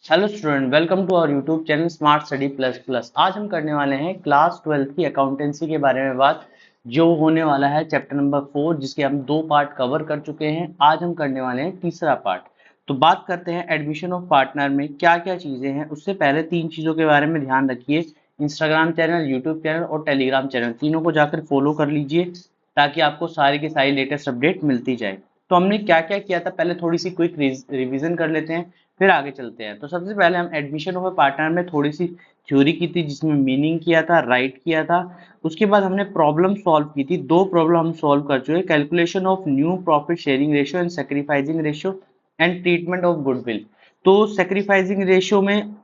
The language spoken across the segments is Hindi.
Hello student, welcome to our YouTube channel smart study plus plus. आज हम करने वाले हैं क्लास 12 की अकाउंटेंसी के बारे में बात, जो होने वाला है चैप्टर नंबर 4, जिसके हम दो पार्ट कवर कर चुके हैं। आज हम करने वाले हैं तीसरा पार्ट। तो बात करते हैं एडमिशन ऑफ पार्टनर में क्या क्या चीजें हैं। उससे पहले तीन चीजों के बारे में ध्यान रखिए। इंस्टाग्राम चैनल, यूट्यूब चैनल और टेलीग्राम चैनल, तीनों को जाकर फॉलो कर लीजिए ताकि आपको सारी की सारी लेटेस्ट अपडेट मिलती जाए। तो हमने क्या क्या किया था, पहले थोड़ी सी क्विक रिवीजन कर लेते हैं, फिर आगे चलते हैं। तो सबसे पहले हम एडमिशन ऑफ ए पार्टनर में थोड़ी सी थ्योरी की थी, जिसमें मीनिंग किया था, राइट किया था। उसके बाद हमने प्रॉब्लम सॉल्व की थी, दो प्रॉब्लम हम सॉल्व कर चुके। Calculation of new profit sharing ratio and sacrificing ratio and treatment of goodwill. तो सेक्रीफाइसिंग रेशियो में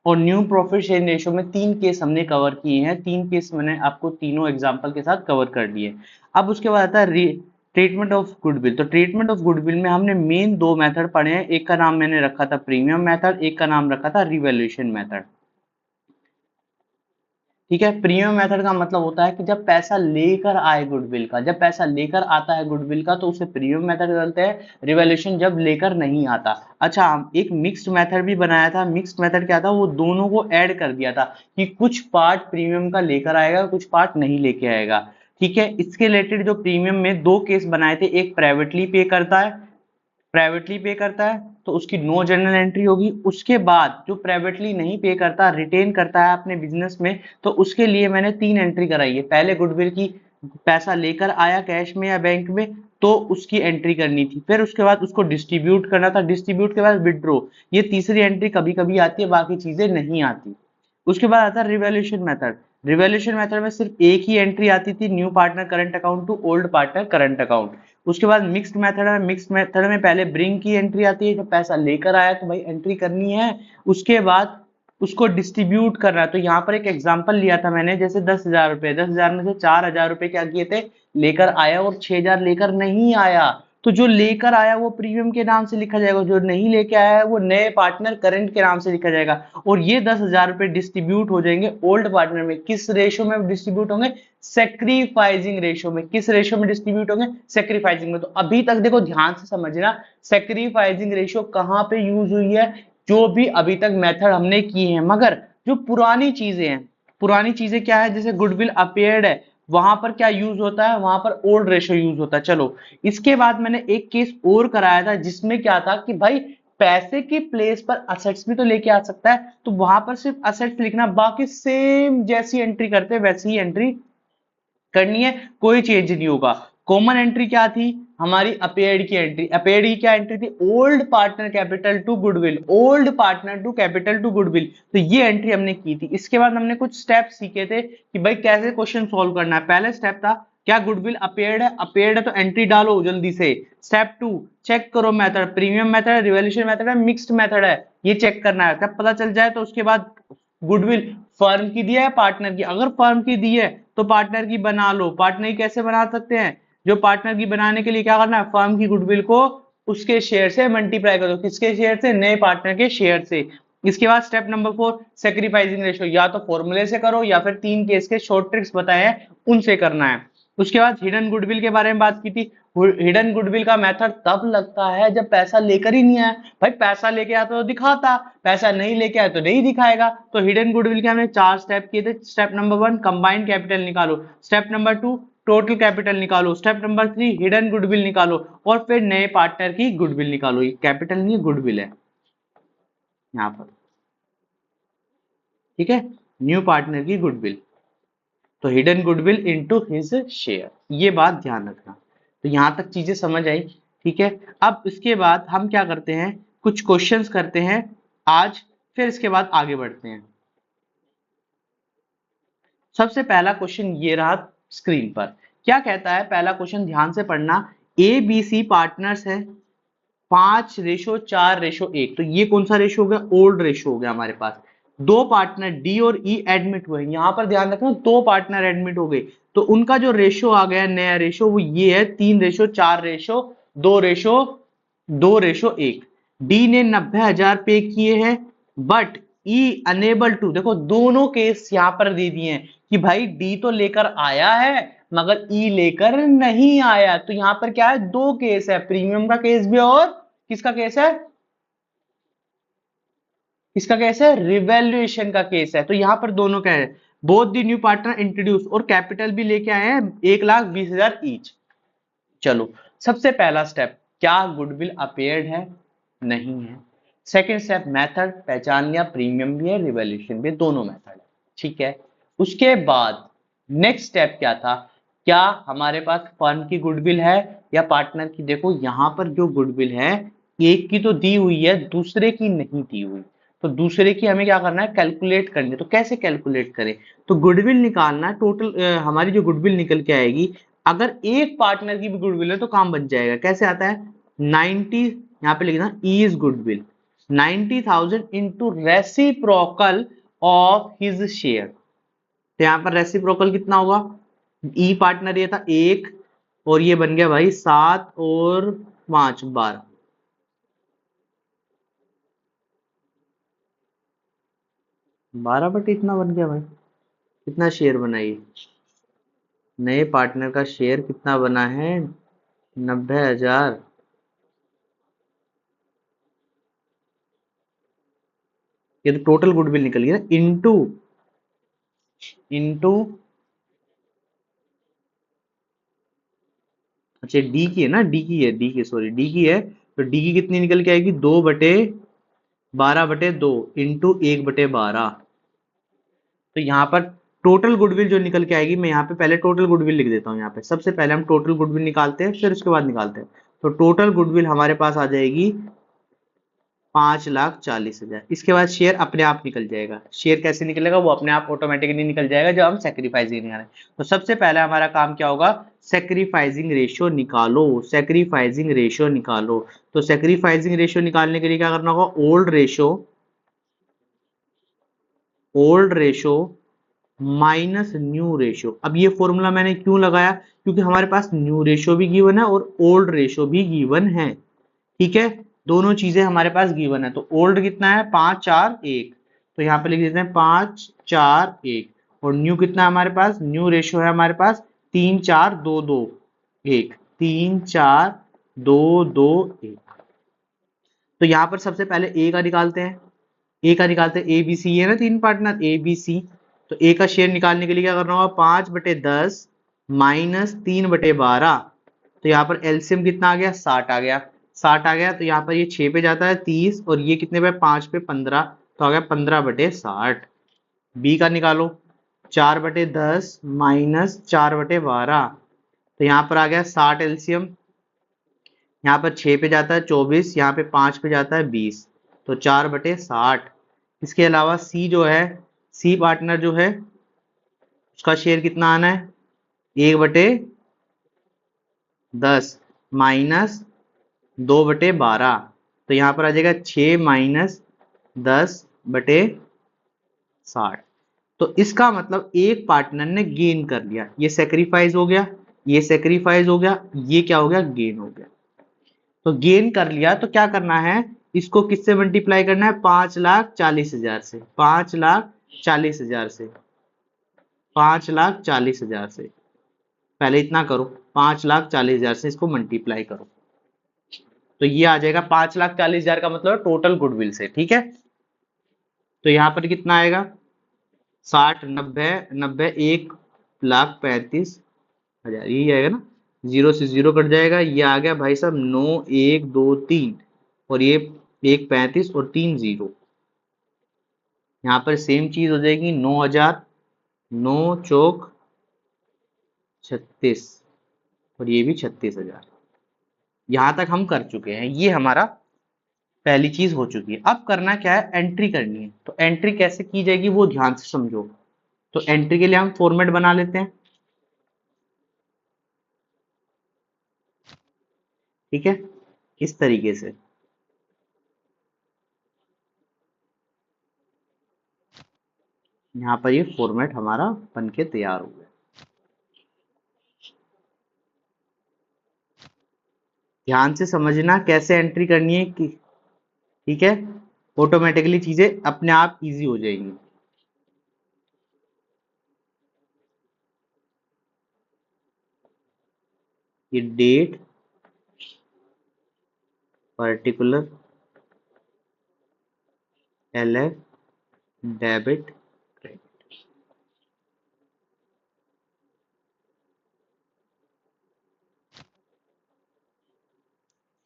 और न्यू प्रॉफिट शेयरिंग रेशियो में तीन केस हमने कवर किए हैं। तीन केस मैंने आपको तीनों एग्जांपल के साथ कवर कर दिए। अब उसके बाद आता है ट्रीटमेंट ऑफ गुडविल। तो ट्रीटमेंट ऑफ गुडविल में हमने मेन दो मेथड पढ़े हैं। एक का नाम मैंने रखा था प्रीमियम मेथड, एक का नाम रखा था रिवैल्यूएशन मेथड। ठीक है, प्रीमियम मेथड का मतलब होता है कि जब पैसा लेकर आए गुडविल का, जब पैसा लेकर आता है गुडविल का तो उसे प्रीमियम मेथड बोलते हैं। रिवैल्यूएशन जब लेकर नहीं आता। अच्छा, हम एक मिक्स्ड मेथड भी बनाया था। मिक्स्ड मेथड क्या था, वो दोनों को ऐड कर दिया था कि कुछ पार्ट प्रीमियम का लेकर आएगा, कुछ पार्ट नहीं लेके आएगा। ठीक है, इसके रिलेटेड जो प्रीमियम में दो केस बनाए थे, एक प्राइवेटली पे करता है, प्राइवेटली पे करता है तो उसकी नो जर्नल एंट्री होगी। उसके बाद जो प्राइवेटली नहीं पे करता, रिटेन करता है अपने बिजनेस में, तो उसके लिए मैंने तीन एंट्री कराई है। पहले गुडविल की, पैसा लेकर आया कैश में या बैंक में, तो उसकी एंट्री करनी थी। फिर उसके बाद उसको डिस्ट्रीब्यूट करना था, डिस्ट्रीब्यूट के बाद विड्रॉ। ये तीसरी एंट्री कभी कभी आती है, बाकी चीजें नहीं आती। उसके बाद आता है रिवैल्यूएशन मेथड। रिवैल्यूएशन मेथड में सिर्फ एक ही एंट्री आती थी, new partner current account to old partner current account. उसके बाद मिक्स्ड मेथड है। मिक्स्ड मेथड में पहले ब्रिंग की एंट्री आती है, जब पैसा लेकर आया तो भाई एंट्री करनी है। उसके बाद उसको डिस्ट्रीब्यूट करना है। तो यहाँ पर एक एग्जांपल लिया था मैंने, जैसे 10,000 रुपए, 10,000 में से 4,000 रुपए क्या किए थे, लेकर आया, और 6,000 लेकर नहीं आया। तो जो लेकर आया वो प्रीमियम के नाम से लिखा जाएगा, जो नहीं लेके आया है वो नए पार्टनर करंट के नाम से लिखा जाएगा। और ये 10,000 रुपए डिस्ट्रीब्यूट हो जाएंगे ओल्ड पार्टनर में। किस रेशो में डिस्ट्रीब्यूट होंगे, सेक्रीफाइसिंग रेशो में। किस रेशो में डिस्ट्रीब्यूट होंगे, सेक्रीफाइसिंग में। तो अभी तक देखो ध्यान से समझना, सेक्रीफाइसिंग रेशो कहां पे यूज हुई है, जो भी अभी तक मेथड हमने की है। मगर जो पुरानी चीजें हैं, पुरानी चीजें क्या है, जैसे गुडविल अपेयर्ड है, वहां पर क्या यूज होता है, वहां पर ओल्ड रेशो यूज होता है। चलो, इसके बाद मैंने एक केस और कराया था, जिसमें क्या था कि भाई पैसे की प्लेस पर असेट्स भी तो लेके आ सकता है, तो वहां पर सिर्फ असेट्स लिखना, बाकी सेम जैसी एंट्री करते हैं वैसी ही एंट्री करनी है, कोई चेंज नहीं होगा। कॉमन एंट्री क्या थी हमारी, अपेयर्ड की एंट्री। अपेयर्ड की क्या एंट्री थी, old partner capital to goodwill, old partner to capital to goodwill. तो ये एंट्री हमने की थी। इसके बाद हमने कुछ स्टेप सीखे थे कि भाई कैसे क्वेश्चन सॉल्व करना है। पहले स्टेप था, क्या गुडविल अपेयर्ड है, अपेयर्ड है तो एंट्री डालो जल्दी से। स्टेप 2, चेक करो मेथड, प्रीमियम मेथड है, रिवैल्यूएशन मेथड है, मिक्स्ड मेथड है, ये चेक करना है। जब पता चल जाए तो उसके बाद गुडविल फर्म की दी है पार्टनर की, अगर फर्म की दी है तो पार्टनर की बना लो। पार्टनर की कैसे बना सकते हैं, जो पार्टनर की बनाने के लिए क्या करना है, फर्म की गुडविल को उसके शेयर से मल्टीप्लाई करो। किसके शेयर से, नए पार्टनर के शेयर से। इसके बाद स्टेप नंबर 4, सेक्रीफाइसिंग रेशियो, या तो फॉर्मूले से करो या फिर तीन केस के शॉर्ट ट्रिक्स बताए हैं उनसे करना है। उसके बाद हिडन गुडविल के बारे में बात की थी। हिडन गुडविल का मेथड तब लगता है जब पैसा लेकर ही नहीं आया। भाई पैसा लेके आता तो दिखाता, पैसा नहीं लेके आया तो नहीं दिखाएगा। तो हिडन गुडविल के हमने चार स्टेप किए थे। स्टेप नंबर 1, कंबाइंड कैपिटल निकालो। स्टेप नंबर 2, टोटल कैपिटल निकालो। स्टेप नंबर 3, हिडन गुडविल निकालो। और फिर नए पार्टनर की गुडविल निकालो। ये कैपिटल नहीं है, गुडविल है यहाँ पर। ठीक है, न्यू पार्टनर की गुडविल, तो hidden goodwill into his share, ये बात ध्यान रखना। तो यहां तक चीजें समझ आई। ठीक है, अब इसके बाद हम क्या करते हैं, कुछ क्वेश्चंस करते हैं आज, फिर इसके बाद आगे बढ़ते हैं। सबसे पहला क्वेश्चन ये रहा स्क्रीन पर। क्या कहता है पहला क्वेश्चन, ध्यान से पढ़ना। ए बी सी पार्टनर्स है, 5:4:1। तो ये कौन सा रेशो हो गया, ओल्ड रेशो हो गया हमारे पास। दो पार्टनर डी और ई एडमिट हुए, यहां पर ध्यान रखना दो पार्टनर एडमिट हो गए, तो उनका जो रेशो आ गया नया रेशो, वो ये है 3:4:2:1। डी ने 90,000 पे किए हैं, बट ई अनेबल टू, देखो दोनों केस यहां पर दे दिए हैं कि भाई डी तो लेकर आया है मगर ई लेकर नहीं आया। तो यहां पर क्या है, दो केस है, प्रीमियम का केस भी और किसका केस है, इसका केस है रिवैल्यूएशन का केस है। तो यहाँ पर दोनों क्या है, both the new partner introduce, और कैपिटल भी लेके आए हैं 1,20,000 ईच। चलो, सबसे पहला स्टेप, क्या गुडविल अपेयर्ड है, नहीं है। सेकंड स्टेप, मेथड पहचान लिया, प्रीमियम भी है रिवैल्यूएशन भी है, दोनों मेथड है, ठीक है। उसके बाद नेक्स्ट स्टेप क्या था, क्या हमारे पास फर्म की गुडविल है या पार्टनर की। देखो यहां पर जो गुडविल है, एक की तो दी हुई है, दूसरे की नहीं दी हुई। तो दूसरे की हमें क्या करना है, कैलकुलेट करनी है। तो कैसे कैलकुलेट करें, तो गुडविल निकालना है टोटल। हमारी जो गुडविल निकल के आएगी, अगर एक पार्टनर की भी गुडविल है तो काम बन जाएगा। कैसे आता है, 90, यहाँ पे लिखना is goodwill 90,000 into reciprocal of his share. तो यहाँ पर रेसिप्रोकल कितना होगा, ई पार्टनर ये था एक, और ये बन गया भाई 7 और 5 12। 12 बटे इतना बन गया भाई। कितना शेयर बना ये, नए पार्टनर का शेयर कितना बना है, 90,000। ये तो टोटल गुडविल निकल गया ना, इनटू इनटू, अच्छा डी की है ना, डी की है, डी की सॉरी डी की है। तो डी की कितनी निकल के आएगी, 2/12/2 इंटू 1/12। तो यहाँ पर टोटल गुडविल जो निकल के आएगी, मैं यहाँ पे पहले टोटल गुडविल लिख देता हूँ। यहाँ पे सबसे पहले हम टोटल गुडविल निकालते हैं, फिर उसके बाद निकालते हैं। तो टोटल गुडविल हमारे पास आ जाएगी 5,40,000। इसके बाद शेयर अपने आप निकल जाएगा। शेयर कैसे निकलेगा, वो अपने आप ऑटोमेटिकली निकल जाएगा जब हम सेक्रीफाइसिंग निकालें। तो सबसे पहले हमारा काम क्या होगा, सेक्रीफाइसिंग रेशियो निकालो, सेक्रीफाइसिंग रेशियो निकालो। तो सेक्रीफाइसिंग रेशियो निकालने के लिए क्या करना होगा, old ratio minus new ratio. अब ये फॉर्मूला मैंने क्यों लगाया, क्योंकि हमारे पास न्यू रेशो भी गिवन है और ओल्ड रेशो भी गिवन है, ठीक है। दोनों चीजें हमारे पास गिवन है। तो ओल्ड कितना है, 5, 4, 1। तो यहाँ पे लिख देते हैं 5, 4, 1। और न्यू कितना है हमारे पास, न्यू रेशो है हमारे पास 3, 4, 2, 2, 1। 3, 4, 2, 2, 1। तो यहाँ पर सबसे पहले ए का निकालते हैं, ए का निकालते हैं, ए बी सी है ना, तीन पार्टनर ए बी सी। तो ए का शेयर निकालने के लिए क्या करना होगा, 5/10 माइनस 3/12। तो यहाँ पर एलसीएम कितना आ गया, 60 आ गया। 60 आ गया तो यहाँ पर ये 6 पे जाता है 30, और ये कितने पे, 5 पे 15। तो आ गया 15/60। बी का निकालो, 4/10 माइनस 4/12। तो यहाँ पर आ गया 60 एलसीएम। यहाँ पर 6 पे जाता है 24, यहाँ पे 5 पे जाता है 20। तो 4/60। इसके अलावा सी जो है, सी पार्टनर जो है, उसका शेयर कितना आना है, 1/10 माइनस 2/12। तो यहाँ पर आ जाएगा 6 माइनस 10/60। तो इसका मतलब एक पार्टनर ने गेन कर लिया, ये सेक्रीफाइस हो गया, ये सेक्रीफाइस हो गया, ये क्या हो गया, गेन हो गया। तो गेन कर लिया तो क्या करना है, इसको किससे मल्टीप्लाई करना है, 5,40,000 से, 5,40,000 से, 5,40,000 से। पहले इतना करो, 5,40,000 से इसको मल्टीप्लाई करो। तो ये आ जाएगा 5,40,000 का मतलब टोटल गुडविल से, ठीक है। तो यहाँ पर कितना आएगा, 60, 90, 90, 1,35,000, यही आएगा ना। जीरो से जीरो कट जाएगा, ये आ गया भाई साहब 9, 1, 2, 3, और ये 1,35 और 3 0। यहाँ पर सेम चीज हो जाएगी, 9,000, 9 चौक 36, और ये भी 36,000। यहां तक हम कर चुके हैं, ये हमारा पहली चीज हो चुकी है। अब करना क्या है, एंट्री करनी है। तो एंट्री कैसे की जाएगी वो ध्यान से समझो। तो एंट्री के लिए हम फॉर्मेट बना लेते हैं, ठीक है, इस तरीके से। यहाँ पर ये फॉर्मेट हमारा बन के तैयार हो गया। ध्यान से समझना कैसे एंट्री करनी है कि, ठीक है, ऑटोमेटिकली चीजें अपने आप इजी हो जाएंगी। ये date, particular, LF debit credit.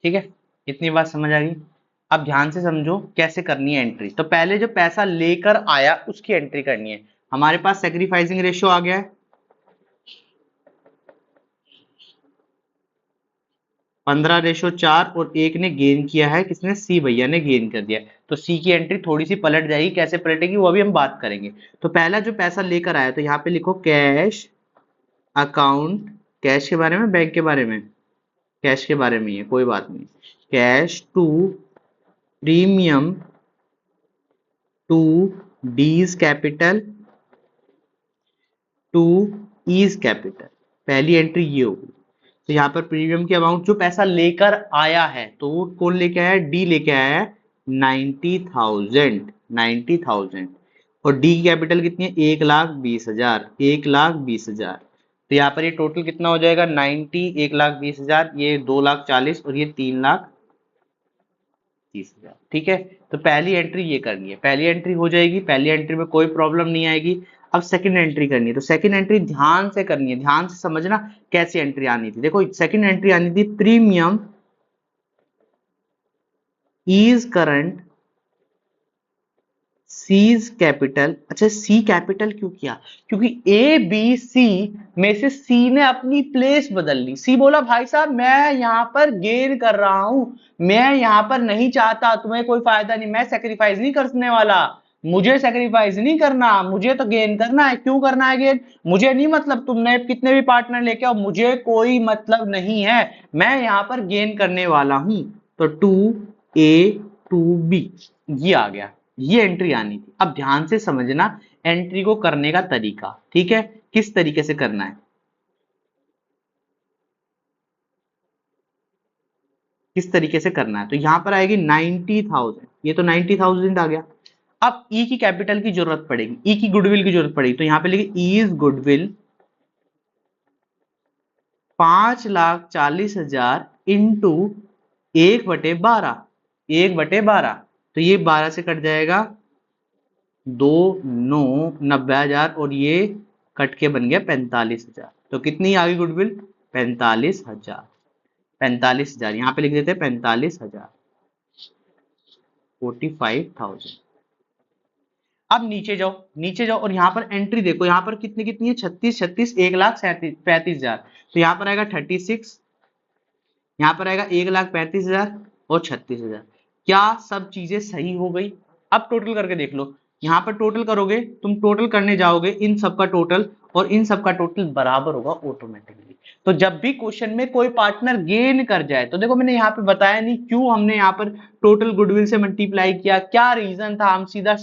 ठीक है, इतनी बात समझ आ गई। अब ध्यान से समझो कैसे करनी है एंट्री। तो पहले जो पैसा लेकर आया उसकी एंट्री करनी है। हमारे पास सेक्रीफाइसिंग रेशियो आ गया है 15:4 और एक ने गेन किया है, किसने? सी भैया ने गेन कर दिया। तो सी की एंट्री थोड़ी सी पलट जाएगी, कैसे पलटेगी वो अभी हम बात करेंगे। तो पहला जो पैसा लेकर आया, तो यहाँ पे लिखो कैश अकाउंट। कैश के बारे में, बैंक के बारे में? कैश के बारे में ही है, कोई बात नहीं। Cash to premium to D's capital to E's capital. पहली एंट्री ये होगी। तो यहाँ पर प्रीमियम की अमाउंट जो पैसा लेकर आया है, तो वो कौन लेके आया है? डी लेके आया है 90,000। 90,000। और डी की कैपिटल कितनी है? 1,20,000। 1,20,000। तो यहाँ पर ये टोटल कितना हो जाएगा? 90, 1,20,000, ये 2,40,000 और ये 3,30,000। ठीक है, तो पहली एंट्री ये करनी है। पहली एंट्री हो जाएगी, पहली एंट्री में कोई प्रॉब्लम नहीं आएगी। अब सेकंड एंट्री करनी है। तो सेकंड एंट्री ध्यान से करनी है, ध्यान से समझना कैसी एंट्री आनी थी। देखो सेकंड एंट्री आनी थी premium is current seize capital. अच्छा, सी कैपिटल क्यों किया? क्योंकि ए बी सी में से सी ने अपनी प्लेस बदल ली। सी बोला भाई साहब मैं यहां पर गेन कर रहा हूं, मैं यहां पर नहीं चाहता, तुम्हें कोई फायदा नहीं, मैं सेक्रीफाइस नहीं करने वाला, मुझे सेक्रीफाइस नहीं करना, मुझे तो गेन करना है। क्यों करना है गेन? मुझे नहीं मतलब तुमने कितने भी पार्टनर लेके आओ, मुझे कोई मतलब नहीं है, मैं यहां पर गेन करने वाला हूं। तो 2A 2B ये आ गया, ये एंट्री आनी थी। अब ध्यान से समझना एंट्री को करने का तरीका। ठीक है, किस तरीके से करना है, किस तरीके से करना है। तो यहां पर आएगी 90,000, ये तो 90,000 आ गया। अब ई की कैपिटल की जरूरत पड़ेगी, ई की गुडविल की जरूरत पड़ेगी। तो यहां पे लिखे ई इज गुडविल 5,40,000 इंटू 1/12। 1/12, तो ये 12 से कट जाएगा, 2,9,90,000 और ये कट के बन गया 45,000। तो कितनी आ गई गुडविल? 45,000। 45,000 यहाँ पे लिख देते हैं 45,000, 45,000। अब नीचे जाओ, नीचे जाओ और यहाँ पर एंट्री देखो, यहाँ पर कितनी कितनी है? 36, 36, 1,35,000। तो यहाँ पर आएगा 36, यहाँ पर आएगा 1,35,000 और 36,000। क्या सब चीजें सही हो गई? अब टोटल करके देख लो। यहाँ पर टोटल करोगे, तुम टोटल करने जाओगे इन सब का टोटल, और इन सब का टोटल बराबर होगा ऑटोमेटिकली। तो जब भी क्वेश्चन में कोई पार्टनर गेन कर जाए, तो देखो मैंने यहाँ पे बताया नहीं क्यों हमने यहाँ पर टोटल गुडविल से मल्टीप्लाई किया, क्या रीजन था, हम सीधा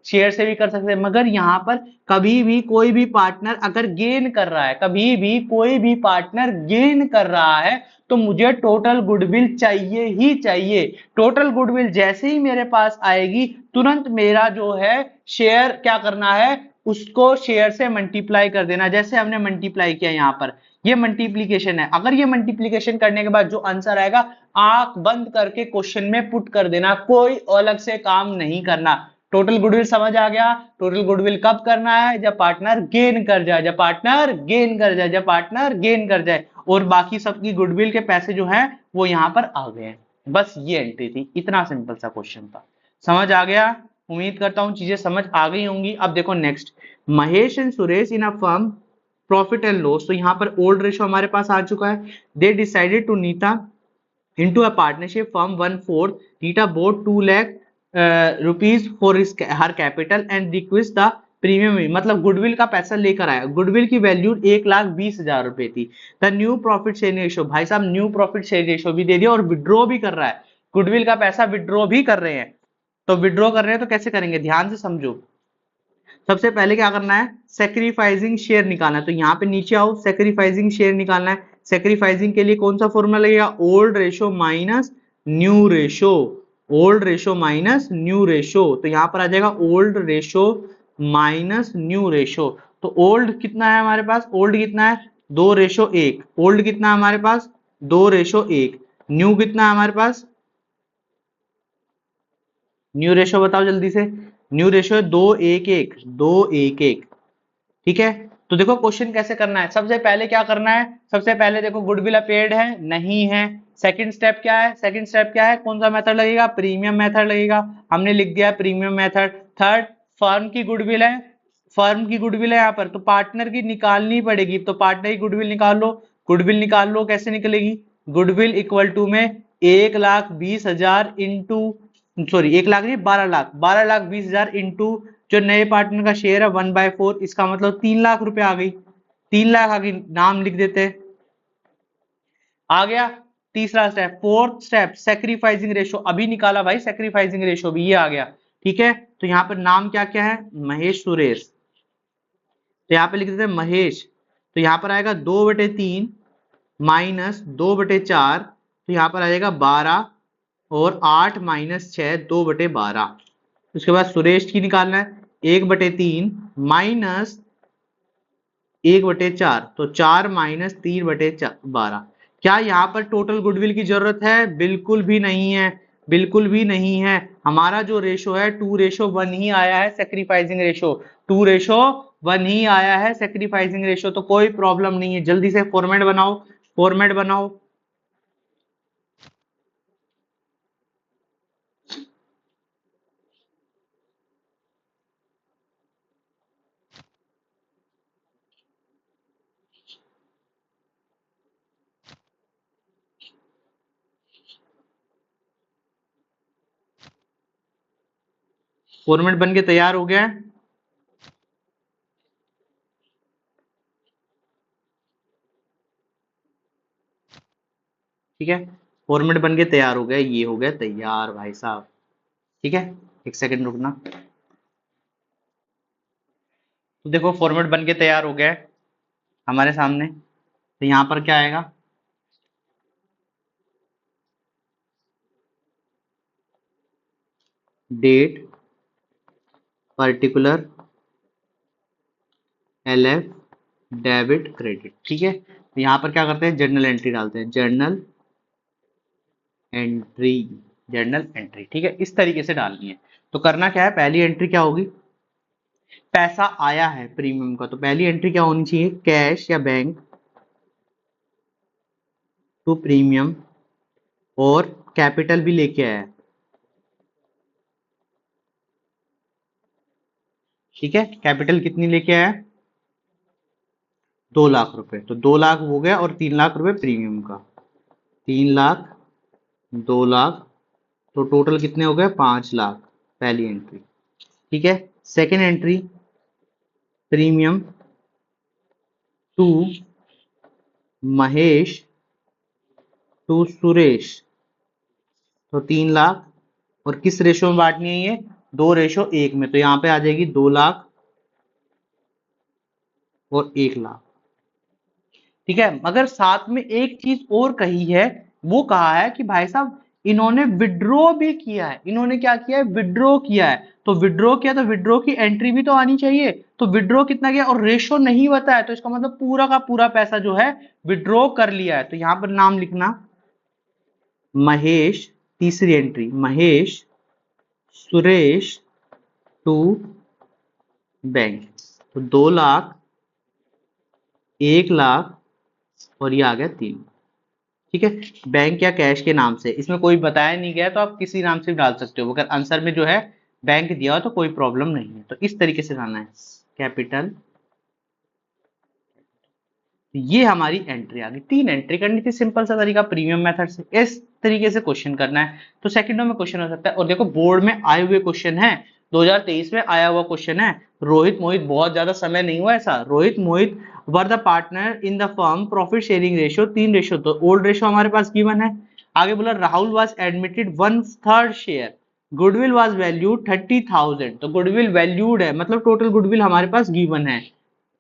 शेयर से भी कर सकते हैं। मगर यहाँ पर कभी भी कोई भी पार्टनर अगर गेन कर रहा है, कभी भी कोई भी पार्टनर गेन कर रहा है, तो मुझे टोटल गुडविल चाहिए ही चाहिए। टोटल गुडविल जैसे ही मेरे पास आएगी, तुरंत मेरा जो है शेयर क्या करना है, उसको शेयर से मल्टीप्लाई कर देना। जैसे हमने मल्टीप्लाई किया यहाँ पर, ये मल्टीप्लीकेशन है। अगर ये मल्टीप्लीकेशन करने के बाद जो आंसर आएगा, आंख बंद करके क्वेश्चन में पुट कर देना, कोई अलग से काम नहीं करना। टोटल गुडविल समझ आ गया? टोटल गुडविल कब करना है? जब पार्टनर गेन कर जाए, जब पार्टनर गेन कर जाए, जब पार्टनर गेन कर जाए। और बाकी सबकी गुडविल के पैसे जो हैं वो यहां पर आ गए हैं। बस ये एंट्री थी, इतना सिंपल सा क्वेश्चन था। समझ आ गया? उम्मीद करता हूं चीजें समझ आ गई होंगी। अब देखो next, Mahesh and Suresh in a firm profit and loss. तो यहां पर ओल्ड रेशो हमारे पास आ चुका है। They decided to Nita into a partnership firm 1/4 Nita bought 2 lakh rupees for her capital and request the premium. मतलब गुडविल का पैसा लेकर आया, गुडविल की वैल्यू 1,20,000 रुपए थी। The new profit sharing ratio, भाई साहब न्यू प्रॉफिट शेयरिंग रेशियो भी दे दिया और विड्रॉ भी कर रहा है, गुडविल का पैसा विड्रॉ भी कर रहे हैं। तो विड्रॉ कर रहे हैं तो कैसे करेंगे, ध्यान से समझो। सबसे पहले क्या करना है, सेक्रीफाइसिंग शेयर निकालना है। तो यहाँ पे नीचे आओ, सेक्रीफाइसिंग शेयर निकालना है। सेक्रीफाइसिंग के लिए कौन सा फॉर्मूला लगेगा, old ratio minus new ratio, old ratio minus new ratio. तो यहाँ पर आ जाएगा old ratio minus new ratio. तो ओल्ड कितना है हमारे पास, ओल्ड कितना है 2:1। ओल्ड कितना है हमारे पास 2:1। न्यू कितना है हमारे पास न्यू रेशो बताओ जल्दी से। न्यू रेशो है 2:1:1, 2:1:1। ठीक है, तो देखो क्वेश्चन कैसे करना है। सबसे पहले क्या करना है, सबसे पहले देखो गुडविल अपेयर्ड है नहीं है। सेकंड स्टेप क्या है, सेकंड स्टेप क्या है, कौन सा मेथड लगेगा, प्रीमियम मेथड लगेगा। हमने लिख दिया प्रीमियम मेथड। थर्ड, फर्म की गुडविल है, फर्म की गुडविल है यहाँ पर, तो पार्टनर की निकालनी पड़ेगी, तो पार्टनर की गुडविल निकाल लो। गुडविल निकाल लो, कैसे निकलेगी, गुडविल इक्वल टू में 1,20,000 इंटू, सॉरी 1 लाख नहीं, 12 लाख, 12,20,000 इंटू जो नए पार्टनर का शेयर है 1/4, इसका मतलब 3 लाख रुपए आ गई। 3 लाख आ गई, नाम लिख देते हैं। आ गया तीसरा step. Fourth step sacrificing ratio, अभी निकाला भाई सेक्रीफाइसिंग रेशो भी, ये आ गया। ठीक है, तो यहां पर नाम क्या क्या है, महेश सुरेश, तो यहाँ पे लिख देते हैं महेश। तो यहाँ पर आएगा 2/3 माइनस 2/4, तो यहाँ पर आ जाएगा 12, और 8 माइनस 6, 2/12। उसके बाद सुरेश की निकालना है, 1/3 माइनस 1/4, तो 4 माइनस 3/12। क्या यहाँ पर टोटल गुडविल की जरूरत है, बिल्कुल भी नहीं है, बिल्कुल भी नहीं है। हमारा जो रेशो है 2:1 ही आया है, सेक्रीफाइसिंग रेशो 2:1 ही आया है, सेक्रीफाइसिंग रेशो, तो कोई प्रॉब्लम नहीं है। जल्दी से फॉर्मेट बनाओ, फॉर्मेट बनाओ। फॉर्मेट बन के तैयार हो गया है। ठीक है, फॉर्मेट बन के तैयार हो गया, ये हो गया तैयार भाई साहब। ठीक है, एक सेकंड रुकना। तो देखो फॉर्मेट बन के तैयार हो गया है हमारे सामने। तो यहाँ पर क्या आएगा, date, particular, LF, debit, credit. ठीक है, तो यहाँ पर क्या करते हैं, जर्नल एंट्री डालते हैं, जर्नल एंट्री, जर्नल एंट्री। ठीक है, इस तरीके से डालनी है। तो करना क्या है, पहली एंट्री क्या होगी, पैसा आया है प्रीमियम का, तो पहली एंट्री क्या होनी चाहिए, कैश या बैंक टू प्रीमियम, और कैपिटल भी लेके आया है। ठीक है, कैपिटल कितनी लेके आया है, 2 लाख रुपए, तो 2 लाख हो गया, और 3 लाख रुपए प्रीमियम का, 3 लाख, 2 लाख, तो टोटल कितने हो गए, 5 लाख, पहली एंट्री। ठीक है, second entry, premium to Mahesh to Suresh, तो 3 लाख, और किस रेशो में बांटनी है ये, 2:1 में, तो यहाँ पे आ जाएगी 2 लाख और 1 लाख। ठीक है, मगर साथ में एक चीज और कही है, वो कहा है कि भाई साहब इन्होंने विड्रॉ भी किया है, इन्होंने क्या किया है, विड्रॉ किया है, तो विड्रॉ किया, तो विड्रॉ की एंट्री भी तो आनी चाहिए। तो विड्रॉ कितना किया और रेशो नहीं बताया, तो इसका मतलब पूरा का पूरा पैसा जो है विड्रॉ कर लिया है। तो यहां पर नाम लिखना महेश, तीसरी entry Mahesh Suresh to bank, तो 2 लाख, 1 लाख, और ये आ गया 3। ठीक है, बैंक या कैश के नाम से, इसमें कोई बताया नहीं गया, तो आप किसी नाम से भी डाल सकते हो, अगर आंसर में जो है बैंक दिया हो तो कोई प्रॉब्लम नहीं है। तो इस तरीके से डालना है, कैपिटल। ये हमारी एंट्री आ गई, 3 एंट्री करनी थी, सिंपल सा तरीका प्रीमियम मेथड से। इस तरीके से क्वेश्चन करना है, तो सेकंडों में क्वेश्चन हो सकता है। और देखो बोर्ड में आए हुए क्वेश्चन है, 2023 में आया हुआ क्वेश्चन है। रोहित मोहित, बहुत ज्यादा समय नहीं हुआ ऐसा, Rohit Mohit were the partner in the firm, profit sharing ratio 3:2, तो ओल्ड रेशियो हमारे पास गिवन है। आगे बोला Rahul was admitted 1/3 share, goodwill was value 30,000, तो गुडविल वैल्यूड है, मतलब टोटल गुडविल हमारे पास गिवन है।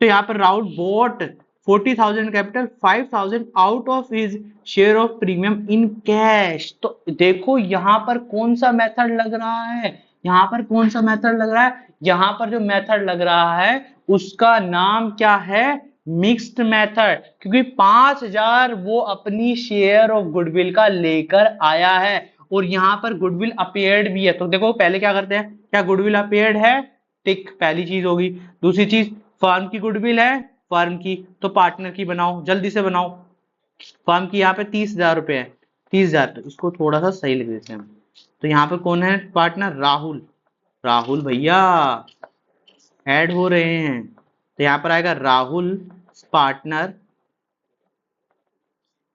तो यहाँ पर Rahul boat 40,000 capital, 5,000 out of his share of premium in cash. तो देखो यहाँ पर कौन सा मेथड लग रहा है, यहाँ पर कौन सा मेथड लग रहा है, यहाँ पर जो मेथड लग रहा है उसका नाम क्या है, मिक्स्ड मेथड, क्योंकि 5,000 वो अपनी शेयर ऑफ गुडविल का लेकर आया है, और यहाँ पर गुडविल अपेयर्ड भी है। तो देखो पहले क्या करते हैं, क्या गुडविल अपेयर्ड है, टिक, पहली चीज होगी। दूसरी चीज, फर्म की गुडविल है, फर्म की, तो पार्टनर की बनाओ, जल्दी से बनाओ। फर्म की यहाँ पे 30,000 रुपए है, 30,000, तो इसको थोड़ा सा सही लिख देते हैं हम। तो यहाँ पर कौन है पार्टनर, राहुल, राहुल भैया ऐड हो रहे हैं। तो यहाँ पर आएगा राहुल पार्टनर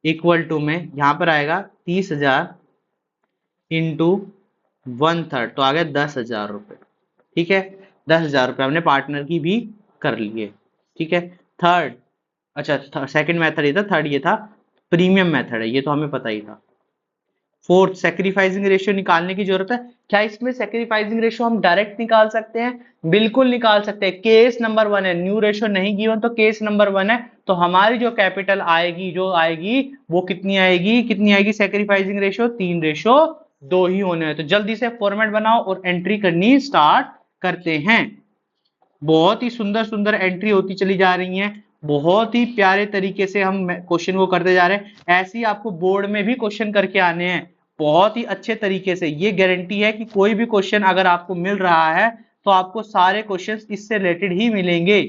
इक्वल टू में, यहाँ पर आएगा 30,000 इंटू 1/3, तो आ गया 10,000 रुपए। ठीक है, 10,000 रुपए हमने पार्टनर की भी कर लिए। ठीक है, थर्ड, अच्छा सेकंड मेथड ये था, थर्ड ये था प्रीमियम मेथड है, ये तो हमें पता ही था। फोर्थ, सेक्रीफाइसिंग रेशियो निकालने की जरूरत है। क्या इसमें सेक्रीफाइसिंग रेशियो हम डायरेक्ट निकाल सकते हैं? बिल्कुल निकाल सकते हैं। केस नंबर 1 है, न्यू रेशियो नहीं गिवन, तो केस नंबर 1 है, तो हमारी जो कैपिटल आएगी, जो आएगी वो कितनी आएगी, कितनी आएगी सेक्रीफाइसिंग रेशियो, 3:2 ही होने हैं। तो जल्दी से फॉर्मेट बनाओ और एंट्री करनी स्टार्ट करते हैं। बहुत ही सुंदर सुंदर एंट्री होती चली जा रही है, बहुत ही प्यारे तरीके से हम क्वेश्चन को करते जा रहे हैं। ऐसे ही आपको बोर्ड में भी क्वेश्चन करके आने हैं बहुत ही अच्छे तरीके से। ये गारंटी है कि कोई भी क्वेश्चन अगर आपको मिल रहा है तो आपको सारे क्वेश्चंस इससे रिलेटेड ही मिलेंगे।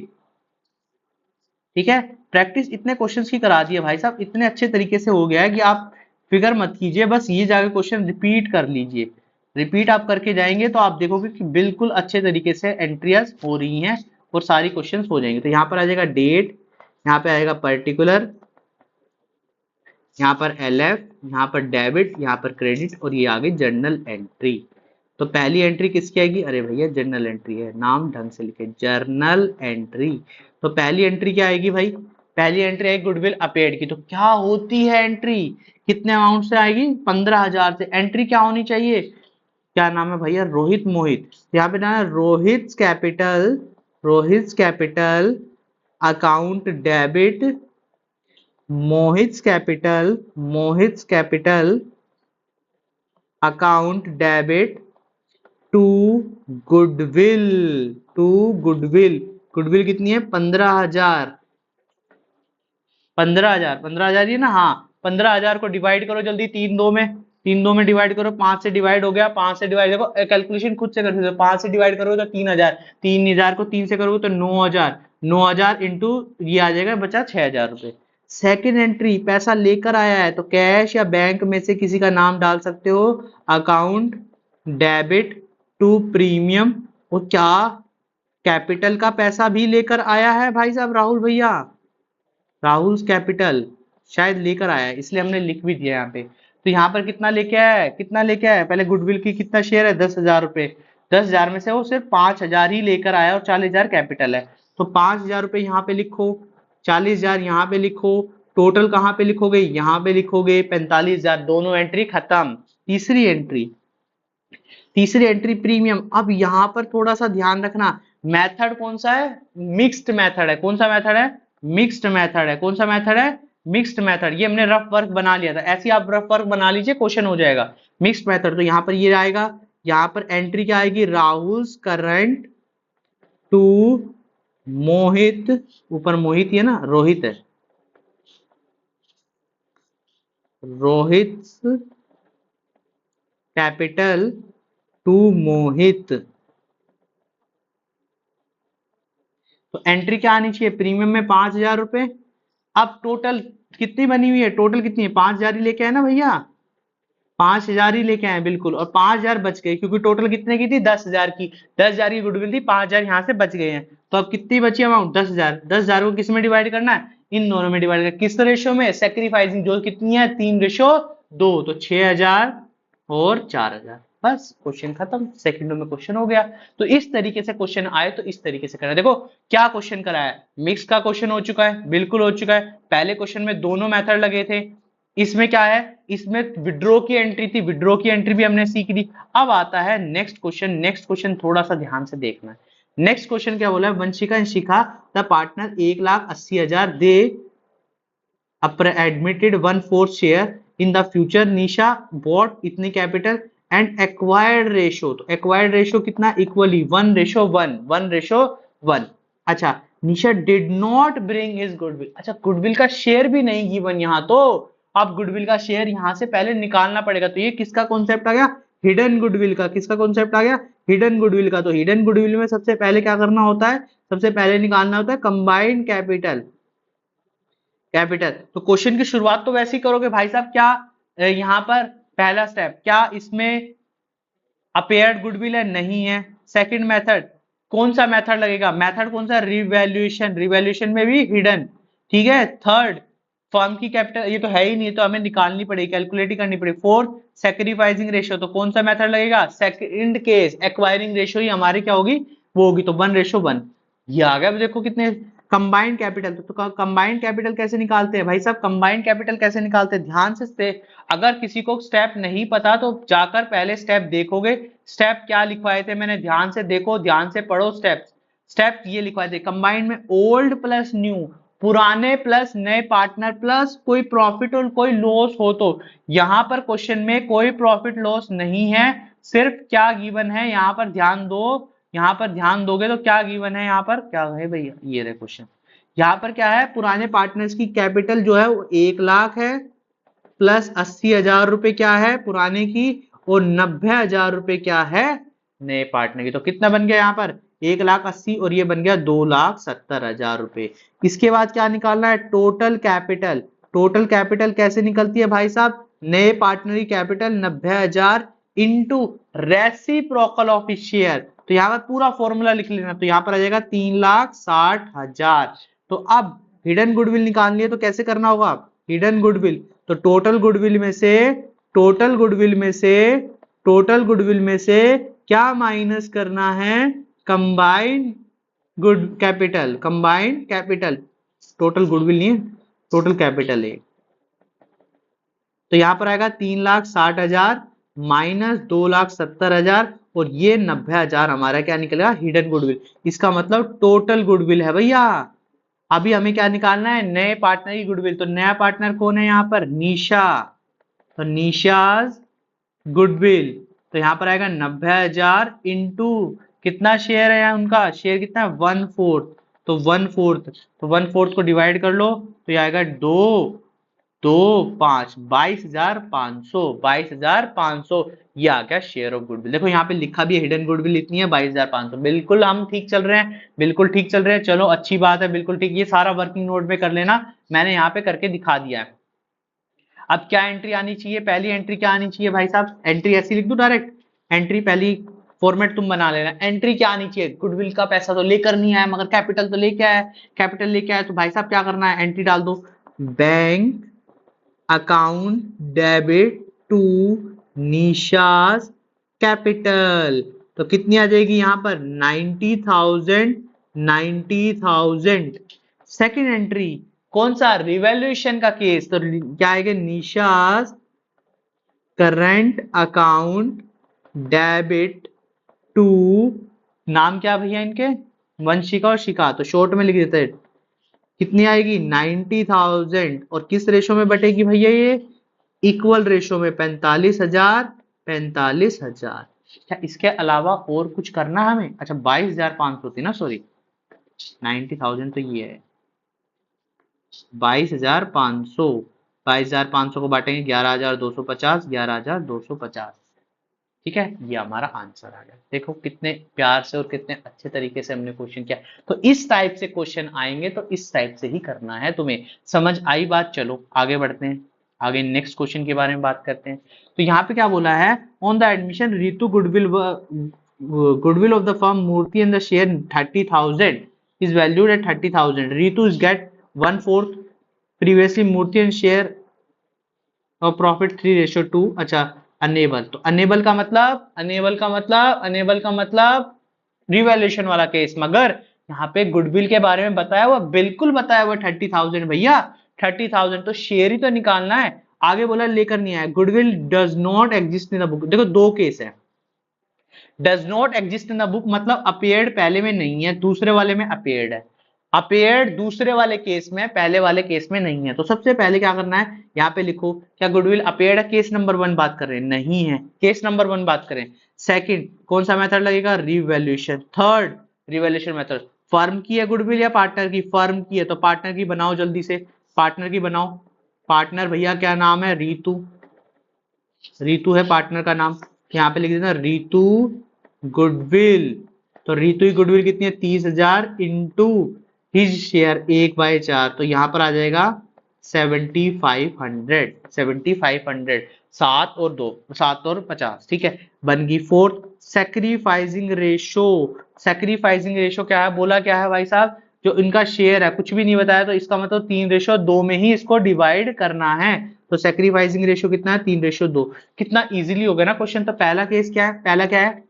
ठीक है, प्रैक्टिस इतने क्वेश्चंस की करा दी है भाई साहब, इतने अच्छे तरीके से हो गया है कि आप फिक्र मत कीजिए, बस ये जाके क्वेश्चन रिपीट कर लीजिए। रिपीट आप करके जाएंगे तो आप देखोगे कि बिल्कुल अच्छे तरीके से एंट्रियाज हो रही हैं और सारी क्वेश्चंस हो जाएंगे। तो यहाँ पर आ जाएगा डेट, यहाँ पे आएगा पर्टिकुलर, यहाँ पर LF, यहाँ पर डेबिट, यहाँ पर क्रेडिट, और ये आ गई जर्नल एंट्री। तो पहली एंट्री किसकी आएगी, अरे भैया जर्नल एंट्री है, नाम ढंग से लिखे, जर्नल एंट्री। तो पहली एंट्री क्या आएगी भाई, पहली एंट्री आएगी गुडविल अपेयर्ड की। तो क्या होती है एंट्री, कितने अमाउंट से आएगी, 15,000 से। एंट्री क्या होनी चाहिए, क्या नाम है भैया, रोहित मोहित। यहाँ पे ना Rohit capital, Rohit capital account debit, Mohit capital, Mohit capital account debit to goodwill, to goodwill. Goodwill कितनी है, 15,000, 15,000, 15,000 ये ना, हाँ 15,000 को डिवाइड करो जल्दी, 3 2 में, 3 2 में डिवाइड करो, 5 से डिवाइड हो गया, 5 से डिवाइड, देखो कैलकुलेशन खुद से कर सकते हो, 5 से डिवाइड करोगे तो 3,000, 3,000 को 3 से करोगे तो 9,000, 9,000 इंटू ये आ जाएगा बचा 6,000 रुपए। सेकेंड एंट्री, पैसा लेकर आया है तो कैश या बैंक में से किसी का नाम डाल सकते हो, अकाउंट डेबिट टू प्रीमियम। वो क्या कैपिटल का पैसा भी लेकर आया है भाई साहब राहुल भैया, राहुल कैपिटल शायद लेकर आया है, इसलिए हमने लिख भी दिया यहाँ पे। तो यहाँ पर कितना लेके आया है, कितना लेके आया है, पहले गुडविल की कितना शेयर है, 10,000 रुपए। 10,000 में से वो सिर्फ 5,000 ही लेकर आया और 40,000 कैपिटल है। तो 5,000 रुपए यहाँ पे लिखो, 40,000 यहाँ पे लिखो, टोटल कहाँ पे लिखोगे, यहाँ पे लिखोगे 45,000। दोनों एंट्री खत्म। तीसरी एंट्री, तीसरी एंट्री प्रीमियम। अब यहाँ पर थोड़ा सा ध्यान रखना, मेथड कौन सा है, मिक्स्ड मेथड है। कौन सा मेथड है, मिक्स्ड मेथड है। कौन सा मेथड है, मिक्स्ड मेथड। ये हमने रफ वर्क बना लिया था, ऐसे आप रफ वर्क बना लीजिए, क्वेश्चन हो जाएगा। मिक्स्ड मेथड, तो यहाँ पर ये आएगा, यहाँ पर एंट्री क्या आएगी, राहुल करंट टू मोहित, ऊपर मोहित है ना, रोहित है, रोहित कैपिटल टू मोहित। तो एंट्री क्या आनी चाहिए, प्रीमियम में 5,000 रुपए। अब टोटल कितनी बनी हुई है, टोटल कितनी है, 5,000 ही लेके आए ना भैया, 5,000 ही लेके आए बिल्कुल, और 5,000 बच गए क्योंकि टोटल कितने की थी, 10,000 की, 10,000 की गुडविल थी, 5,000 यहाँ से बच गए हैं। तो अब कितनी बची अमाउंट, 10,000। 10,000 को किस में डिवाइड करना है, इन दोनों में डिवाइड करना, किस रेशियो में, सेक्रीफाइसिंग, जो कितनी है 3:2, तो 6,000 और 4,000। बस क्वेश्चन खत्म, सेकंडों में क्वेश्चन हो गया। तो इस तरीके से क्वेश्चन आए तो इस तरीके से करना। देखो क्या क्वेश्चन करा है, मिक्स का क्वेश्चन हो चुका है, बिल्कुल हो चुका है। पहले क्वेश्चन में दोनों मेथड लगे थे, इसमें क्या है, इसमें विड्रॉ की एंट्री थी, विड्रॉ की एंट्री भी हमने सीख ली। अब आता है नेक्स्ट क्वेश्चन, नेक्स्ट क्वेश्चन थोड़ा सा ध्यान से देखना है। नेक्स्ट क्वेश्चन क्या बोला है, Vanshika and Shikha the partner 1,80,000 they admitted 1/4 share in the future, Nisha bought इतनी कैपिटल एंड एक्वायर्ड रेशो, तो एक्वायर्ड रेशो कितना, इक्वली 1:1, 1:1। अच्छा, Nisha did not bring his goodwill, अच्छा गुडविल का शेयर भी नहीं गिवन यहाँ तो, अब गुडविल का शेयर यहां से पहले निकालना पड़ेगा। तो ये किसका कॉन्सेप्ट आ गया? हिडन गुडविल का। किसका कॉन्सेप्ट आ गया? हिडन गुडविल का। तो हिडन गुडविल में सबसे पहले क्या करना होता है? सबसे पहले निकालना होता है कंबाइंड कैपिटल। कैपिटल तो क्वेश्चन की शुरुआत तो वैसे ही करोगे भाई साहब। क्या यहाँ पर पहला स्टेप, क्या इसमें अपेयर्ड गुडविल है? नहीं है। सेकंड मेथड, कौन सा मेथड लगेगा? मेथड कौन सा? रिवैल्यूएशन। रिवैल्यूएशन में भी हिडन। ठीक है। थर्ड, फर्म की कैपिटल, ये तो है ही नहीं, तो हमें निकालनी पड़ेगी, कैलकुलेट ही करनी पड़ेगी। Fourth, sacrificing ratio. तो कौन सा मेथड लगेगा? सेकंड केस, एक्वायरिंग रेशियो ही हमारी क्या होगी? वो होगी। तो 1:1। ये आ गया। अब देखो कितने कंबाइंड कैपिटल। तो कंबाइंड कैपिटल कैसे निकालते हैं भाई साहब? कंबाइंड कैपिटल कैसे निकालते हैं? ध्यान से अगर किसी को स्टेप नहीं पता तो जाकर पहले स्टेप देखोगे। स्टेप क्या लिखवाए थे मैंने? ध्यान से देखो, ध्यान से पढ़ो स्टेप। स्टेप ये लिखवाए थे कंबाइंड में, ओल्ड प्लस न्यू, पुराने प्लस नए पार्टनर प्लस कोई प्रॉफिट और कोई लॉस हो। तो यहां पर क्वेश्चन में कोई प्रॉफिट लॉस नहीं है, सिर्फ क्या गिवन है यहां पर ध्यान दो। यहां पर ध्यान दोगे तो क्या गिवन है? यहां पर क्या है भैया? ये रहे क्वेश्चन। यहां पर क्या है? पुराने पार्टनर्स की कैपिटल जो है वो 1,00,000 है, प्लस 80,000 रुपए क्या है पुराने की, और 90,000 रुपए क्या है नए पार्टनर की। तो कितना बन गया यहाँ पर? 1,80,000 और ये बन गया 2,70,000 रुपए। इसके बाद क्या निकालना है? Total capital. टोटल कैपिटल कैसे निकलती है भाई साहब? नए पार्टनर की capital 90,000 into reciprocal of share. तो यहाँ पर पूरा फॉर्मूला लिख लेना। तो यहाँ पर आ जाएगा 3,60,000। तो अब हिडन गुडविल निकालनी है तो कैसे करना होगा? हिडन गुडविल, तो टोटल गुडविल में से, टोटल गुडविल में से, टोटल गुडविल में से क्या माइनस करना है? Combined good capital. Combined capital, total goodwill नहीं है, टोटल कैपिटल है। तो यहां पर आएगा 3,60,000 माइनस 2,70,000 और ये 90,000 हमारा क्या निकलेगा? Hidden goodwill. इसका मतलब टोटल गुडविल है भैया। अभी हमें क्या निकालना है? नए पार्टनर की गुडविल। तो नया पार्टनर कौन है यहाँ पर? निशा। तो निशाज गुडविल। तो यहां पर आएगा 90,000 इंटू कितना शेयर है यहाँ उनका? शेयर कितना है? 1/4। तो 1/4, तो 1/4 को डिवाइड कर लो तो ये आएगा 2, 5, 22,500। 22,500 ये आ गया शेयर ऑफ गुडविल। देखो यहाँ पे लिखा भी है हिडन गुडविल इतनी है 22,500। बिल्कुल हम ठीक चल रहे हैं, बिल्कुल ठीक चल रहे हैं। चलो अच्छी बात है, बिल्कुल ठीक। ये सारा वर्किंग नोट में कर लेना, मैंने यहाँ पे करके दिखा दिया है। अब क्या एंट्री आनी चाहिए? पहली एंट्री क्या आनी चाहिए भाई साहब? एंट्री ऐसी लिख दूं डायरेक्ट? एंट्री पहली फॉर्मेट तुम बना लेना। एंट्री क्या आनी चाहिए? गुडविल का पैसा तो लेकर नहीं आया मगर कैपिटल तो लेके आया। कैपिटल लेके आया तो भाई साहब क्या करना है? एंट्री डाल दो, bank account debit to Nisha's capital. तो कितनी आ जाएगी यहां पर? 90,000। 90,000। सेकेंड एंट्री कौन सा? रिवैल्यूएशन का केस। तो क्या आएगा? निशास करंट अकाउंट डेबिट टू, नाम क्या भैया इनके? वंशिका और शिखा। तो शॉर्ट में लिख देते हैं। कितनी आएगी? 90,000। और किस रेशो में बटेगी भैया ये? इक्वल रेशो में। 45,000, 45,000। क्या इसके अलावा और कुछ करना है हमें? अच्छा 22,500 थी ना, सॉरी। 90,000 तो ये है 22,500। 22,500 को बांटेंगे 11,250, 11,250। ठीक है, ये हमारा आंसर आ गया। देखो कितने प्यार से और कितने अच्छे तरीके से हमने क्वेश्चन किया। तो इस टाइप से क्वेश्चन आएंगे तो इस टाइप से ही करना है तुम्हें। समझ आई बात? चलो आगे बढ़ते हैं, आगे नेक्स्ट क्वेश्चन के बारे में बात करते हैं। तो यहाँ पे क्या बोला है? On the admission Ritu goodwill of the firm Murti and the share 30,000 is valued at 30,000. Ritu is get 1/4. Previously Murthy and share of profit 3:2. अच्छा अनेबल, तो अनेबल का मतलब, अनेबल का मतलब रिवैल्यूएशन वाला केस। मगर यहाँ पे गुडविल के बारे में बताया हुआ, बिल्कुल बताया हुआ 30,000 भैया। 30,000 तो शेयर ही तो निकालना है। आगे बोला लेकर नहीं आया। Goodwill does not exist in the book. देखो दो केस है। Does not exist in the book मतलब अपेयर्ड पहले में नहीं है, दूसरे वाले में अपेयर्ड है। अपेयर्ड दूसरे वाले केस में, पहले वाले केस में नहीं है। तो सबसे पहले क्या करना है? यहाँ पे लिखो क्या गुडविल अपेयर्ड है? केस नंबर 1 बात कर रहे हैं, नहीं है। केस नंबर 1 बात करें। सेकंड कौन सा मेथड लगेगा? Revaluation. Third revaluation method. Firm की है गुडविल या पार्टनर की? फर्म की है, तो पार्टनर की बनाओ जल्दी से, पार्टनर की बनाओ। पार्टनर भैया क्या नाम है, रितु, रितु है पार्टनर का नाम। यहाँ पे लिख देना रितु गुडविल। तो रितु की गुडविल कितनी है, 30,000 इंटू हिज शेयर 1/4, तो यहाँ पर आ जाएगा 7500, 7500, 7 और 2, 7 और 50, ठीक है, बन गई। Fourth, sacrificing ratio. Sacrificing ratio क्या है, बोला क्या है भाई साहब, जो इनका शेयर है कुछ भी नहीं बताया, तो इसका मतलब 3:2 में ही इसको डिवाइड करना है। तो सेक्रीफाइसिंग रेशो कितना है, 3:2। कितना इजीली हो गया ना क्वेश्चन। तो पहला केस क्या है, पहला क्या है,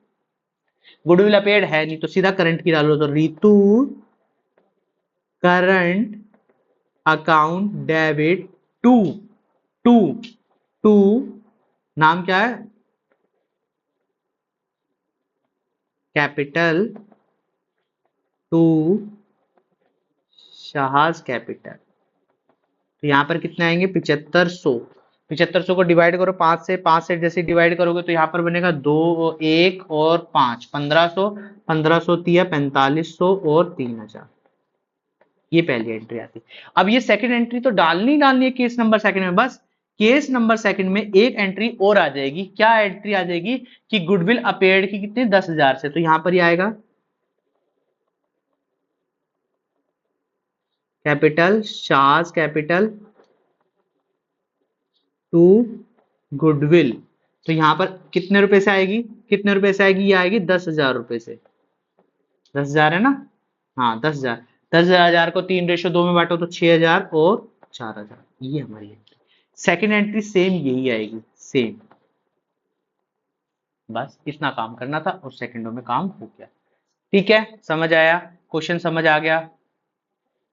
गुडविल अपेयर्ड है नहीं, तो सीधा करंट की डालो, तो Ritu current account debit to, to to नाम क्या है, कैपिटल टू शाहाज कैपिटल। तो यहाँ पर कितने आएंगे, 7500। 7500 को डिवाइड करो 5 से, 5 से जैसे डिवाइड करोगे तो यहाँ पर बनेगा 2, 1 और 5, 1500, 1500 तिया 4500 और 3000। ये पहली एंट्री आती। अब ये सेकंड एंट्री तो डालनी डालनी है केस नंबर सेकंड में, बस केस नंबर सेकंड में एक एंट्री और आ जाएगी। क्या एंट्री आ जाएगी कि गुडविल अपेयर्ड की कितने, 10,000 से, तो यहां पर ही आएगा कैपिटल शाज कैपिटल टू गुडविल। तो यहां पर कितने रुपए से आएगी, कितने रुपए से आएगी, ये आएगी 10,000 रुपए से। 10,000 है ना, हाँ 10,000। 10,000 को 3:2 में बांटो तो 6,000 और 4,000, ये हमारी एंट्री। सेकेंड एंट्री सेम यही आएगी, सेम। बस इतना काम करना था और सेकंडों में काम हो गया। ठीक है, समझ आया, क्वेश्चन समझ आ गया।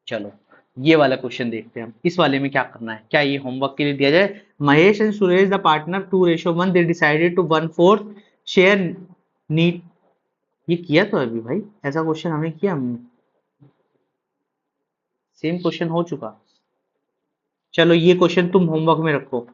चलो ये वाला क्वेश्चन देखते हैं हम। इस वाले में क्या करना है, क्या ये होमवर्क के लिए दिया जाए। Mahesh and Suresh the partner 2:1, they decided to 1/4 share नीड। ये किया तो अभी भाई, ऐसा क्वेश्चन हमने किया, सेम क्वेश्चन हो चुका। चलो ये क्वेश्चन तुम होमवर्क में रखो,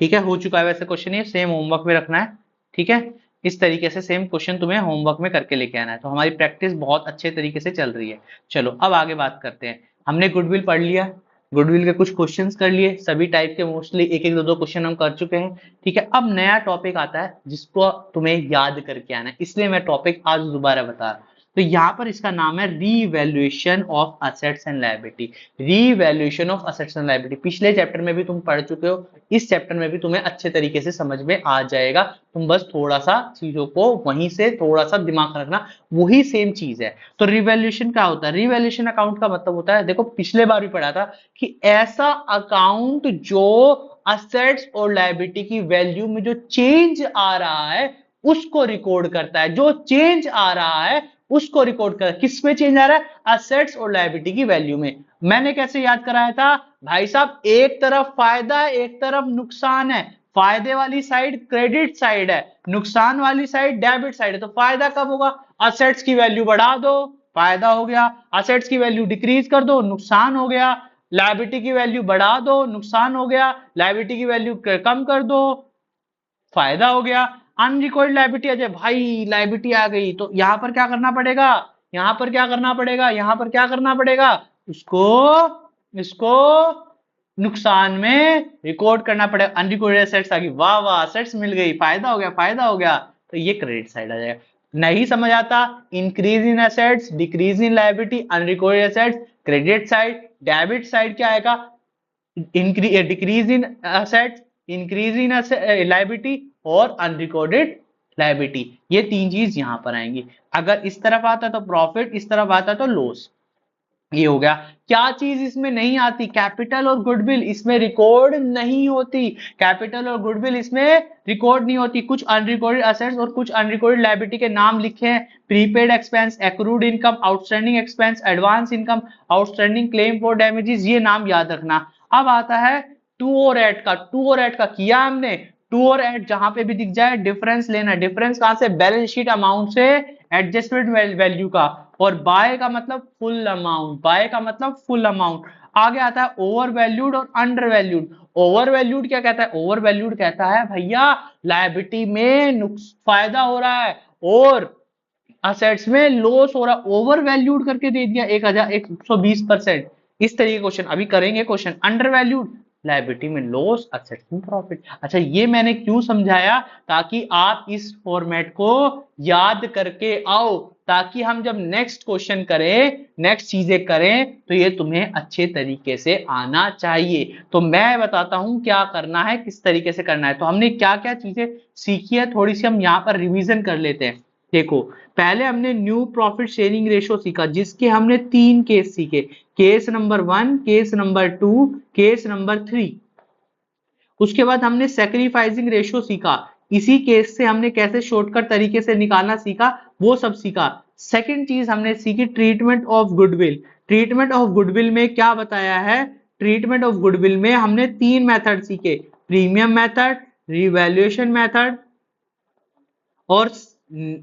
ठीक है, हो चुका है वैसे क्वेश्चन, ये सेम होमवर्क में रखना है, ठीक है। इस तरीके से सेम क्वेश्चन तुम्हें होमवर्क में करके लेके आना है। तो हमारी प्रैक्टिस बहुत अच्छे तरीके से चल रही है। चलो अब आगे बात करते हैं। हमने गुडविल पढ़ लिया, गुडविल के कुछ क्वेश्चंस कर लिए, सभी टाइप के मोस्टली एक एक दो दो क्वेश्चन हम कर चुके हैं, ठीक है। अब नया टॉपिक आता है जिसको तुम्हें याद करके आना है, इसलिए मैं टॉपिक आज दोबारा बता रहा हूं। तो यहाँ पर इसका नाम है revaluation of assets and liability. Revaluation of assets and liability पिछले चैप्टर में भी तुम पढ़ चुके हो, इस चैप्टर में भी तुम्हें अच्छे तरीके से समझ में आ जाएगा। तुम बस थोड़ा सा चीजों को वहीं से थोड़ा सा दिमाग रखना, वही सेम चीज है। तो रिवैल्यूएशन क्या होता है, रिवैल्यूएशन अकाउंट का मतलब होता है, देखो पिछले बार भी पढ़ा था कि ऐसा अकाउंट जो असेट्स और लायबिलिटी की वैल्यू में जो चेंज आ रहा है उसको रिकॉर्ड करता है। जो चेंज आ रहा है उसको रिकॉर्ड कर, किस में चेंज आ रहा है, असेट्स और लायबिलिटी की वैल्यू में। मैंने कैसे याद कराया था भाई साहब, एक तरफ फायदा है एक तरफ नुकसान है, फायदे वाली साइड क्रेडिट साइड है, नुकसान वाली साइड डेबिट साइड है। तो फायदा कब होगा, असेट्स की वैल्यू बढ़ा दो फायदा हो गया, असेट्स की वैल्यू डिक्रीज कर दो नुकसान हो गया, लायबिलिटी की वैल्यू बढ़ा दो नुकसान हो गया, लायबिलिटी की वैल्यू कम कर दो फायदा हो गया। अनरिकॉर्ड लायबिलिटी आ जाए भाई, लायबिलिटी आ गई तो यहां पर क्या करना पड़ेगा, यहां पर क्या करना पड़ेगा, यहां पर क्या करना पड़ेगा, उसको इसको नुकसान में रिकॉर्ड करना पड़ेगा। अनरिकॉर्डेड एसेट्स आ गई, वाह वाह एसेट्स मिल गई, फायदा हो गया फायदा हो गया, तो ये क्रेडिट साइड आ जाएगा। नहीं समझ आता, increase in assets decrease in liability, unrecorded assets credit side, debit side क्या आएगा, decrease in assets increase in liability और अनरिकॉर्डेड लायबिलिटी। ये तीन चीज यहां पर आएंगी। अगर इस तरफ आता तो प्रॉफिट, इस तरफ आता तो लॉस। ये हो गया। क्या चीज इसमें नहीं आती, कैपिटल और गुडविल इसमें रिकॉर्ड नहीं होती, कैपिटल और गुडविल इसमें रिकॉर्ड नहीं होती। कुछ अनरिकॉर्डेड असेट्स और कुछ अनरिकॉर्डेड लायबिलिटी के नाम लिखे हैं, prepaid expense, accrued income, outstanding expense, advance income, outstanding claim for damages, ये नाम याद रखना। अब आता है टू और एट का, टू और एट का किया हमने, टू और एट जहां पे भी दिख जाए डिफरेंस लेना, डिफरेंस कहां से, बैलेंस शीट अमाउंट से एडजस्टमेंट वैल्यू का, और बाय का मतलब फुल अमाउंट, बाय का मतलब फुल अमाउंट। आगे आता है ओवर वैल्यूड और अंडर वैल्यूड। ओवर वैल्यूड क्या कहता है, ओवर वैल्यूड कहता है भैया लायबिलिटी में फायदा हो रहा है और असेट्स में लॉस हो रहा है, ओवर वैल्यूड करके दे दिया 1,120%। इस तरीके क्वेश्चन अभी करेंगे। क्वेश्चन अंडर वैल्यूड, लायबिलिटी में लॉस, असेट्स में प्रॉफिट। अच्छा, ये मैंने क्यों समझाया, ताकि आप इस फॉर्मेट को याद करके आओ, ताकि हम जब नेक्स्ट क्वेश्चन करें, नेक्स्ट चीजें करें, तो ये तुम्हें अच्छे तरीके से आना चाहिए। तो मैं बताता हूं क्या करना है, किस तरीके से करना है। तो हमने क्या क्या चीजें सीखी है, थोड़ी सी हम यहाँ पर रिवीजन कर लेते हैं। देखो, पहले हमने न्यू प्रॉफिट शेयरिंग रेशो सीखा, जिसके हमने 3 केस सीखे। Case number 1, case number 2, case number 3। उसके बाद हमने सैक्रिफाइसिंग रेशो सीखा, इसी केस से हमने कैसे शॉर्टकट तरीके से निकालना सीखा, वो सब सीखा। सेकंड चीज हमने सीखी treatment of goodwill. Treatment of goodwill में क्या बताया है, ट्रीटमेंट ऑफ गुडविल में हमने 3 मेथड सीखे, प्रीमियम मेथड, रिवैल्यूएशन मेथड, और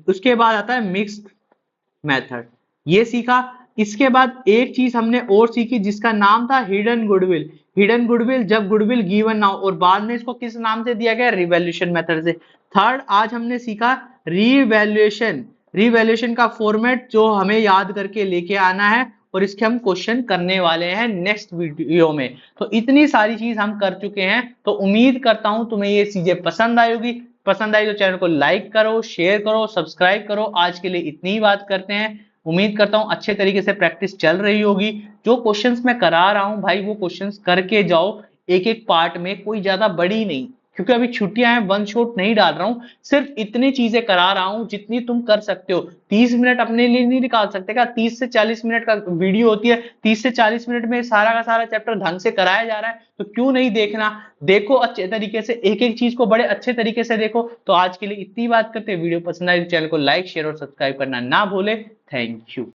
उसके बाद आता है मिक्स्ड मेथड, ये सीखा। इसके बाद एक चीज हमने और सीखी, जिसका नाम था हिडन गुडविल। हिडन गुडविल, जब गुडविल गिवन ना हो, और बाद में इसको किस नाम से दिया गया, रिवैल्यूएशन मेथड से। थर्ड, आज हमने सीखा रिवैल्यूएशन। रिवैल्यूएशन का फॉर्मेट जो हमें याद करके लेके आना है, और इसके हम क्वेश्चन करने वाले हैं नेक्स्ट वीडियो में। तो इतनी सारी चीज हम कर चुके हैं, तो उम्मीद करता हूं तुम्हें ये चीजें पसंद आई होगी। पसंद आई तो चैनल को लाइक करो, शेयर करो, सब्सक्राइब करो। आज के लिए इतनी ही बात करते हैं। उम्मीद करता हूं अच्छे तरीके से प्रैक्टिस चल रही होगी। जो क्वेश्चंस मैं करा रहा हूं भाई, वो क्वेश्चंस करके जाओ, एक एक पार्ट में, कोई ज्यादा बड़ी नहीं, क्योंकि अभी छुट्टियां हैं, वन शॉट नहीं डाल रहा हूं। सिर्फ इतनी चीजें करा रहा हूं जितनी तुम कर सकते हो। 30 मिनट अपने लिए नहीं निकाल सकते क्या, 30 से 40 मिनट का वीडियो होती है, 30 से 40 मिनट में सारा का सारा चैप्टर ढंग से कराया जा रहा है, तो क्यों नहीं देखना। देखो अच्छे तरीके से, एक एक चीज को बड़े अच्छे तरीके से देखो। तो आज के लिए इतनी बात करते हैं, वीडियो पसंद आई तो चैनल को लाइक, शेयर और सब्सक्राइब करना ना भूले। Thank you.